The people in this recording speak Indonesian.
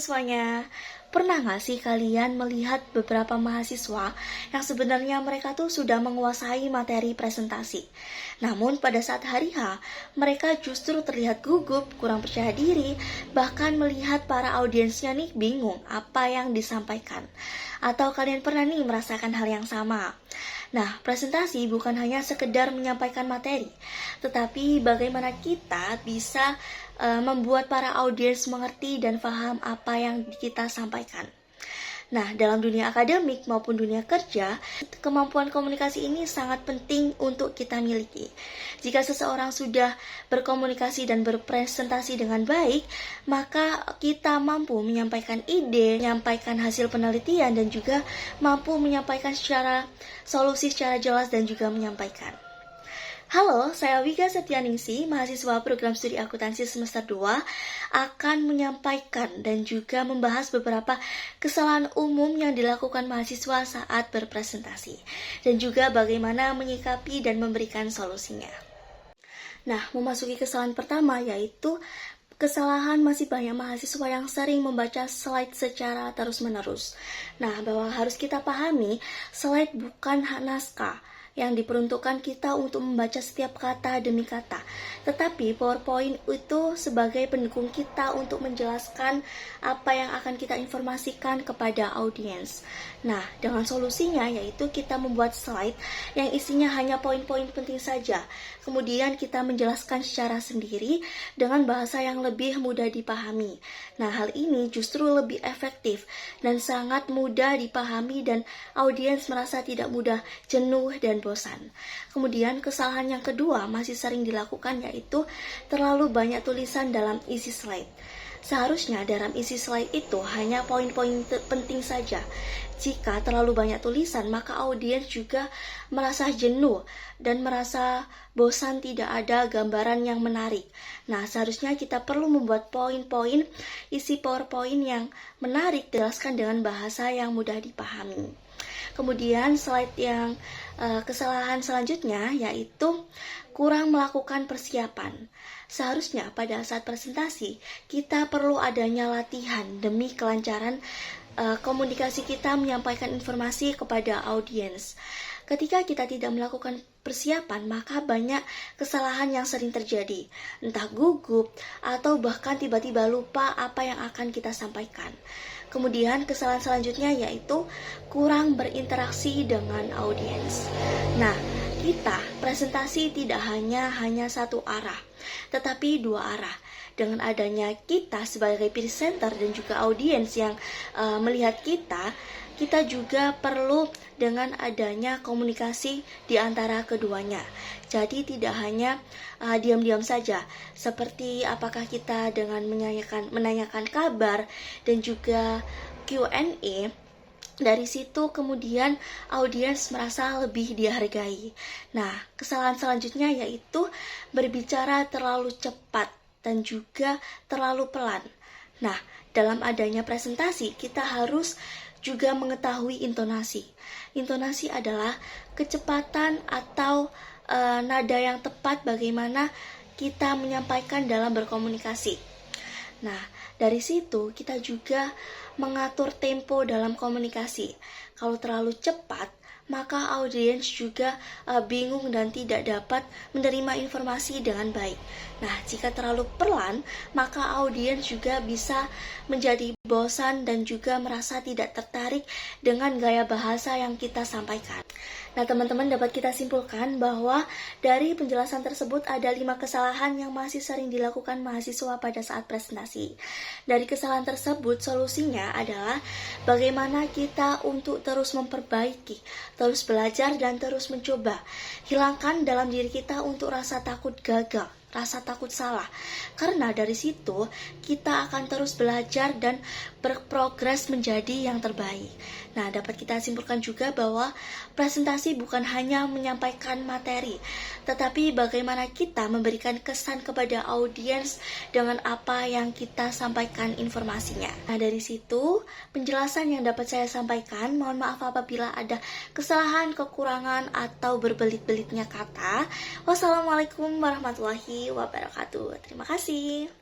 semuanya. Pernah nggak sih kalian melihat beberapa mahasiswa yang sebenarnya mereka tuh sudah menguasai materi presentasi? Namun pada saat hari H, mereka justru terlihat gugup, kurang percaya diri, bahkan melihat para audiensnya nih bingung apa yang disampaikan. Atau kalian pernah nih merasakan hal yang sama? Nah, presentasi bukan hanya sekedar menyampaikan materi, tetapi bagaimana kita bisa membuat para audiens mengerti dan paham apa yang kita sampaikan. Nah, dalam dunia akademik maupun dunia kerja, kemampuan komunikasi ini sangat penting untuk kita miliki. Jika seseorang sudah berkomunikasi dan berpresentasi dengan baik, maka kita mampu menyampaikan ide, menyampaikan hasil penelitian, dan juga mampu menyampaikan solusi secara jelas dan juga menyampaikan. Halo, saya Wika Septianingsih, mahasiswa program studi akuntansi semester 2, akan menyampaikan dan juga membahas beberapa kesalahan umum yang dilakukan mahasiswa saat berpresentasi, dan juga bagaimana menyikapi dan memberikan solusinya. Nah, memasuki kesalahan pertama yaitu kesalahan masih banyak mahasiswa yang sering membaca slide secara terus-menerus. Nah, bahwa harus kita pahami, slide bukan naskah yang diperuntukkan kita untuk membaca setiap kata demi kata. Tetapi PowerPoint itu sebagai pendukung kita untuk menjelaskan apa yang akan kita informasikan kepada audiens. Nah, dengan solusinya yaitu kita membuat slide yang isinya hanya poin-poin penting saja. Kemudian kita menjelaskan secara sendiri dengan bahasa yang lebih mudah dipahami. Nah, hal ini justru lebih efektif dan sangat mudah dipahami dan audiens merasa tidak mudah jenuh dan bosan. Kemudian kesalahan yang kedua masih sering dilakukan yaitu terlalu banyak tulisan dalam isi slide. Seharusnya dalam isi slide itu hanya poin-poin penting saja. Jika terlalu banyak tulisan, maka audiens juga merasa jenuh dan merasa bosan, tidak ada gambaran yang menarik. Nah, seharusnya kita perlu membuat poin-poin isi PowerPoint yang menarik, dijelaskan dengan bahasa yang mudah dipahami. Kemudian slide yang kesalahan selanjutnya yaitu kurang melakukan persiapan. Seharusnya pada saat presentasi kita perlu adanya latihan demi kelancaran komunikasi kita menyampaikan informasi kepada audiens. Ketika kita tidak melakukan persiapan, maka banyak kesalahan yang sering terjadi, entah gugup atau bahkan tiba-tiba lupa apa yang akan kita sampaikan. Kemudian kesalahan selanjutnya yaitu kurang berinteraksi dengan audiens. Nah, kita presentasi tidak hanya satu arah, tetapi dua arah. Dengan adanya kita sebagai presenter dan juga audiens yang melihat kita juga perlu dengan adanya komunikasi di antara keduanya. Jadi tidak hanya diam-diam saja, seperti apakah kita dengan menanyakan kabar dan juga Q&A. Dari situ kemudian audiens merasa lebih dihargai. Nah, kesalahan selanjutnya yaitu berbicara terlalu cepat dan juga terlalu pelan. Nah, dalam adanya presentasi kita harus juga mengetahui intonasi. Intonasi adalah kecepatan atau nada yang tepat bagaimana kita menyampaikan dalam berkomunikasi. Nah, dari situ kita juga mengatur tempo dalam komunikasi. Kalau terlalu cepat, maka audiens juga bingung dan tidak dapat menerima informasi dengan baik. Nah, jika terlalu pelan, maka audiens juga bisa menjadi bosan dan juga merasa tidak tertarik dengan gaya bahasa yang kita sampaikan. Nah, teman-teman, dapat kita simpulkan bahwa dari penjelasan tersebut ada 5 kesalahan yang masih sering dilakukan mahasiswa pada saat presentasi. Dari kesalahan tersebut, solusinya adalah bagaimana kita untuk terus memperbaiki, terus belajar dan terus mencoba. Hilangkan dalam diri kita untuk rasa takut gagal, rasa takut salah. Karena dari situ kita akan terus belajar dan berprogres menjadi yang terbaik. Nah, dapat kita simpulkan juga bahwa presentasi bukan hanya menyampaikan materi, tetapi bagaimana kita memberikan kesan kepada audiens dengan apa yang kita sampaikan informasinya. Nah, dari situ penjelasan yang dapat saya sampaikan. Mohon maaf apabila ada kesalahan, kekurangan, atau berbelit-belitnya kata. Wassalamualaikum warahmatullahi wabarakatuh. Terima kasih.